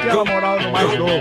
aquela moral no mais novo.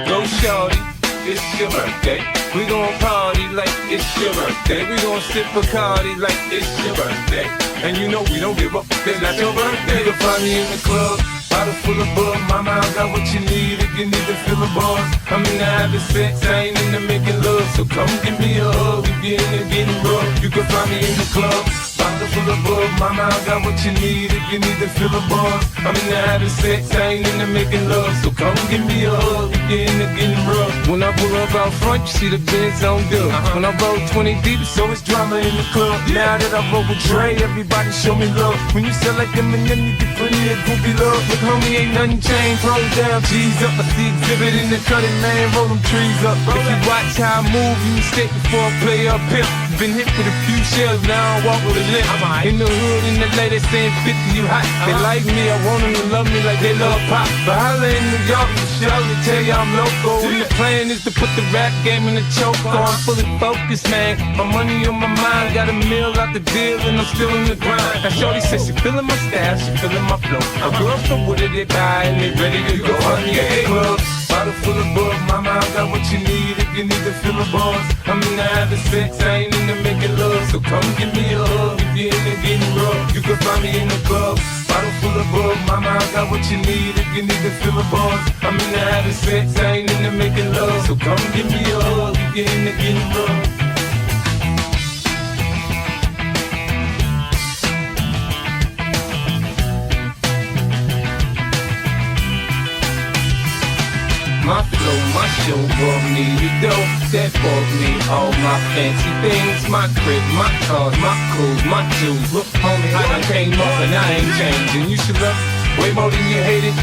Go, shorty, it's your birthday. We gon' party like it's your birthday. We gon' sip Bacardi like it's your birthday. And you know we don't give up, it's not your birthday. You'll find me in the club, bottle full of bug. Mama, I got what you need if you need to fill the bars. I'm in the having sex, I ain't into making love. So come give me a hug if you're in the getting rough. You can find me in the club, bottle full of bug. Mama, I got what you need if you need to fill the bars. I'm in the having sex, I ain't into making love. So come give me a hug if you're in the getting rough. When I pull up out front, you see the Benz on dub. When I roll 20 deep, so it's drama in the club. Now that I roll with Dre, everybody show me love. When you sell like them and them, you get plenty of goofy love. Look, homie, ain't nothing changed. Roll down, G's up. I see exhibit in the cutting, man. Roll them trees up. If you watch how I move, you mistake before I play up here. Been hit with a few shells, now I walk with a limp. In the hood, in the lady saying 50, you hot. They like me, I want them to love me like they love pop. But holla in New York, Charlotte, tell you I'm local. And the plan is to put the rap game in the choke. I'm fully focused, man. My money on my mind, got a meal out the deal, and I'm still in the grind. Now shorty says she feeling my style, she feeling my flow. My girls from Wooded, they buy, and they ready to go. Honey, at the club, bottle full of bug. Mama, I got what you need if you need to fill the bars. I'm in the having sex, I ain't into making love. So come give me a hug if you're in the getting rough. You can find me in the club, bottle full of bug. Mama, I got what you need if you need to fill the bars. I'm in the having sex, I ain't into making love. So come give me a hug if you're in the getting rough. My flow, my show brought me the dough that bought me all my fancy things. My crib, my cars, my clothes, my jewels. Look, homie, I done came up and I ain't changing. You should love it way more than you hate it.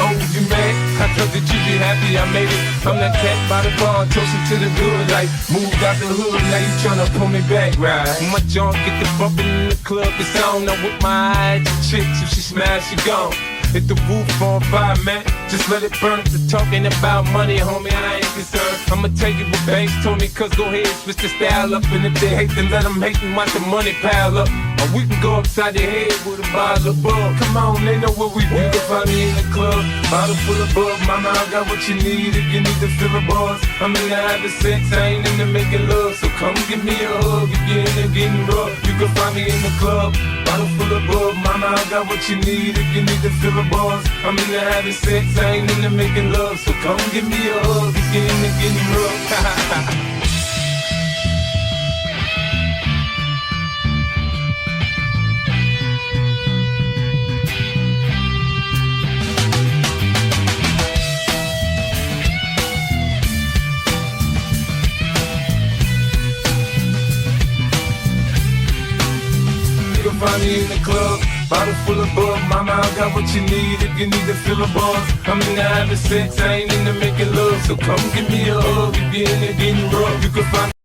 Oh, you mad? I thought that you'd be happy I made it. I'm that cat by the bar, toasting to the good. Like, moved out the hood, now you tryna pull me back, right? My junk get the bumpin' in the club, it's on. Now with my eyes, chicks, if she smash, she gone. Hit the roof on fire, man. Just let it burn. The talking about money, homie, I ain't concerned. I'ma tell you what Banks told me, cause go ahead, switch the style up. And if they hate, then let them hate and watch the money pile up. Or we can go upside their head with a bottle of bug. Come on, they know what we do. You can find me in the club, bottle full of bug. Mama, I got what you need if you need to fill the bars. I'm in the having sex, I ain't into making love. So come give me a hug if you're in the getting rough. You can find me in the club, bottle full of bug. Mama, I got what you need if you need to fill the bars. I'm in the having sex, I ain't into making love. So come give me a hug if you're in the getting rough. Find me in the club, bottle full of bug. Mama, I got what you need if you need to fill the bars. I'm in the having sex, I ain't into making love. So come give me a hug if you're in the getting rough. You can find